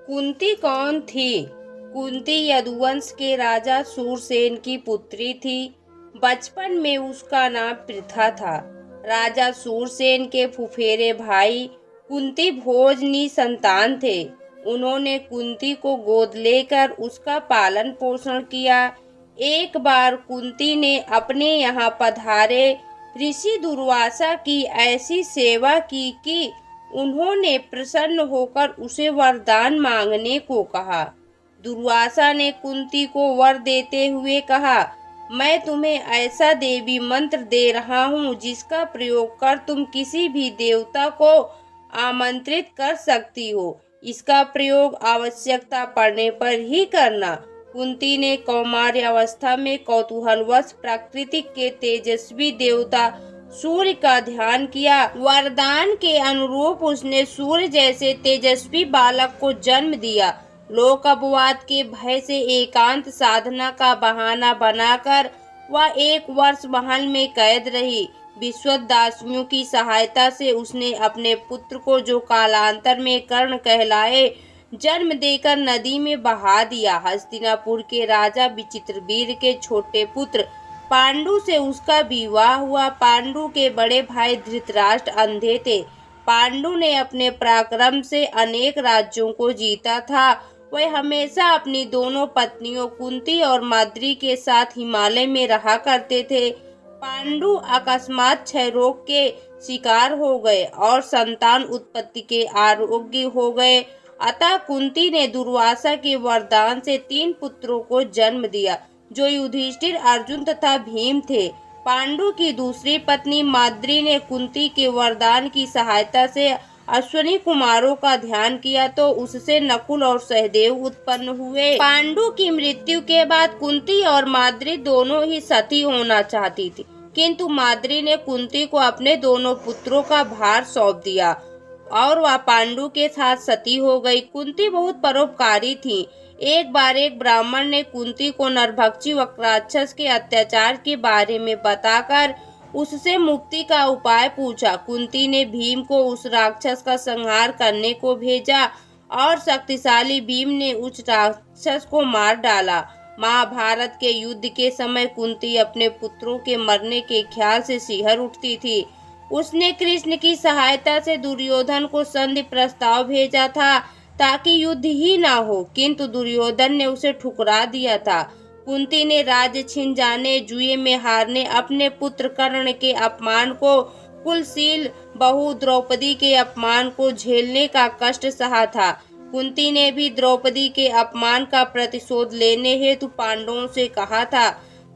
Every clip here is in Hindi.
कुंती कौन थी? कुंती यदुवंश के राजा सूरसेन की पुत्री थी। बचपन में उसका नाम पृथा था। राजा सूरसेन के फुफेरे भाई कुंती भोजनी संतान थे। उन्होंने कुंती को गोद लेकर उसका पालन पोषण किया। एक बार कुंती ने अपने यहाँ पधारे ऋषि दुर्वासा की ऐसी सेवा की कि उन्होंने प्रसन्न होकर उसे वरदान मांगने को कहा। दुर्वासा ने कुंती को वर देते हुए कहा, मैं तुम्हें ऐसा देवी मंत्र दे रहा हूँ जिसका प्रयोग कर तुम किसी भी देवता को आमंत्रित कर सकती हो। इसका प्रयोग आवश्यकता पड़ने पर ही करना। कुंती ने कौमार्य अवस्था में कौतूहलवश प्रकृति के तेजस्वी देवता सूर्य का ध्यान किया। वरदान के अनुरूप उसने सूर्य जैसे तेजस्वी बालक को जन्म दिया। लोक अपवाद के भय से एकांत साधना का बहाना बनाकर वह 1 वर्ष महल में कैद रही। विश्वदासियों की सहायता से उसने अपने पुत्र को, जो कालांतर में कर्ण कहलाए, जन्म देकर नदी में बहा दिया। हस्तिनापुर के राजा विचित्रवीर के छोटे पुत्र पांडु से उसका विवाह हुआ। पांडु के बड़े भाई धृतराष्ट्र अंधे थे। पांडु ने अपने पराक्रम से अनेक राज्यों को जीता था। वह हमेशा अपनी दोनों पत्नियों कुंती और माद्री के साथ हिमालय में रहा करते थे। पांडु अकस्मात क्षय रोग के शिकार हो गए और संतान उत्पत्ति के अयोग्य हो गए। अतः कुंती ने दुर्वासा के वरदान से 3 पुत्रों को जन्म दिया, जो युधिष्ठिर, अर्जुन तथा भीम थे। पांडु की दूसरी पत्नी माद्री ने कुंती के वरदान की सहायता से अश्विनी कुमारों का ध्यान किया तो उससे नकुल और सहदेव उत्पन्न हुए। पांडु की मृत्यु के बाद कुंती और माद्री दोनों ही सती होना चाहती थी, किंतु माद्री ने कुंती को अपने दोनों पुत्रों का भार सौंप दिया और वह पांडु के साथ सती हो गई। कुंती बहुत परोपकारी थी। एक बार एक ब्राह्मण ने कुंती को नरभक्षी वक्राक्षस के अत्याचार के बारे में बताकर उससे मुक्ति का उपाय पूछा। कुंती ने भीम को उस राक्षस का संहार करने को भेजा और शक्तिशाली भीम ने उस राक्षस को मार डाला। महाभारत के युद्ध के समय कुंती अपने पुत्रों के मरने के ख्याल से सिहर उठती थी। उसने कृष्ण की सहायता से दुर्योधन को संधि प्रस्ताव भेजा था ताकि युद्ध ही ना हो, किंतु दुर्योधन ने उसे ठुकरा दिया था। कुंती ने राज्य छिन जाने, जुए में हारने, अपने पुत्र कर्ण के अपमान को, कुलशील बहू द्रौपदी के अपमान को झेलने का कष्ट सहा था। कुंती ने भी द्रौपदी के अपमान का प्रतिशोध लेने हेतु पांडवों से कहा था।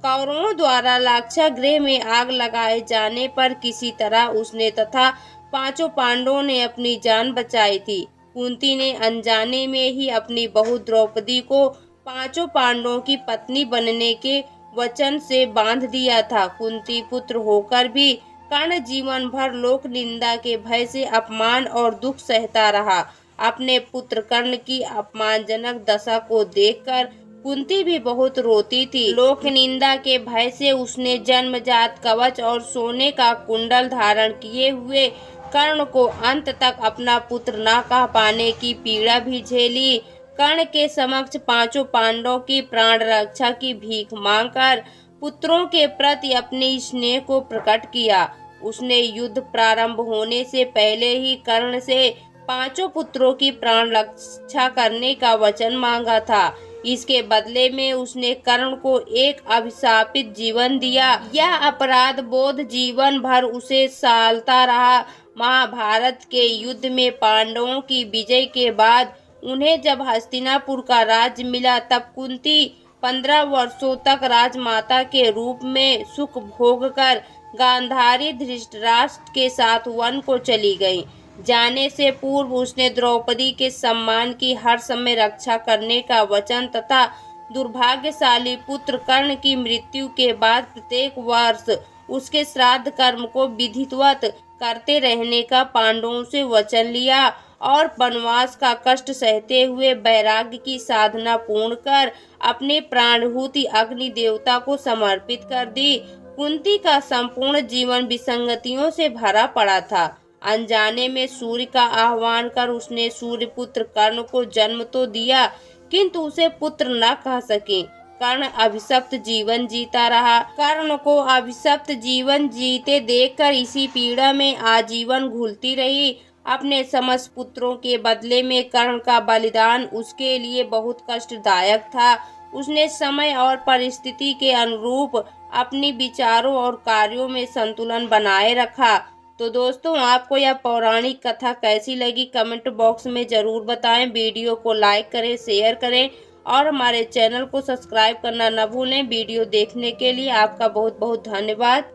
कौरवों द्वारा लाक्षागृह में आग लगाए जाने पर किसी तरह उसने तथा 5 पांडवों ने अपनी जान बचाई थी। कुंती ने अनजाने में ही अपनी बहू द्रौपदी को 5 पांडवों की पत्नी बनने के वचन से बांध दिया था। कुंती पुत्र होकर भी कर्ण जीवन भर लोक निंदा के भय से अपमान और दुख सहता रहा। अपने पुत्र कर्ण की अपमानजनक दशा को देखकर कुंती भी बहुत रोती थी। लोक निंदा के भय से उसने जन्मजात कवच और सोने का कुंडल धारण किए हुए कर्ण को अंत तक अपना पुत्र न कह पाने की पीड़ा भी झेली। कर्ण के समक्ष 5 पांडवों की प्राण रक्षा की भीख मांगकर पुत्रों के प्रति अपने स्नेह को प्रकट किया। उसने युद्ध प्रारंभ होने से पहले ही कर्ण से 5 पुत्रों की प्राण रक्षा करने का वचन मांगा था। इसके बदले में उसने कर्ण को एक अभिशापित जीवन दिया। यह अपराध बोध जीवन भर उसे सालता रहा। महाभारत के युद्ध में पांडवों की विजय के बाद उन्हें जब हस्तिनापुर का राज्य मिला, तब कुंती 15 वर्षों तक राजमाता के रूप में सुख भोग कर गांधारी धृतराष्ट्र के साथ वन को चली गई। जाने से पूर्व उसने द्रौपदी के सम्मान की हर समय रक्षा करने का वचन तथा दुर्भाग्यशाली पुत्र कर्ण की मृत्यु के बाद प्रत्येक वर्ष उसके श्राद्ध कर्म को विधिवत करते रहने का पांडवों से वचन लिया और वनवास का कष्ट सहते हुए वैराग्य की साधना पूर्ण कर अपने प्राणहुति अग्नि देवता को समर्पित कर दी। कुंती का संपूर्ण जीवन विसंगतियों से भरा पड़ा था। अनजाने में सूर्य का आह्वान कर उसने सूर्यपुत्र कर्ण को जन्म तो दिया, किंतु उसे पुत्र न कह सके। कर्ण अभिशप्त जीवन जीता रहा। कर्ण को अभिशप्त जीवन जीते देखकर इसी पीड़ा में आजीवन घुलती रही। अपने समस्त पुत्रों के बदले में कर्ण का बलिदान उसके लिए बहुत कष्टदायक था। उसने समय और परिस्थिति के अनुरूप अपनी विचारों और कार्यों में संतुलन बनाए रखा। तो दोस्तों, आपको यह पौराणिक कथा कैसी लगी कमेंट बॉक्स में ज़रूर बताएं। वीडियो को लाइक करें, शेयर करें और हमारे चैनल को सब्सक्राइब करना न भूलें। वीडियो देखने के लिए आपका बहुत बहुत धन्यवाद।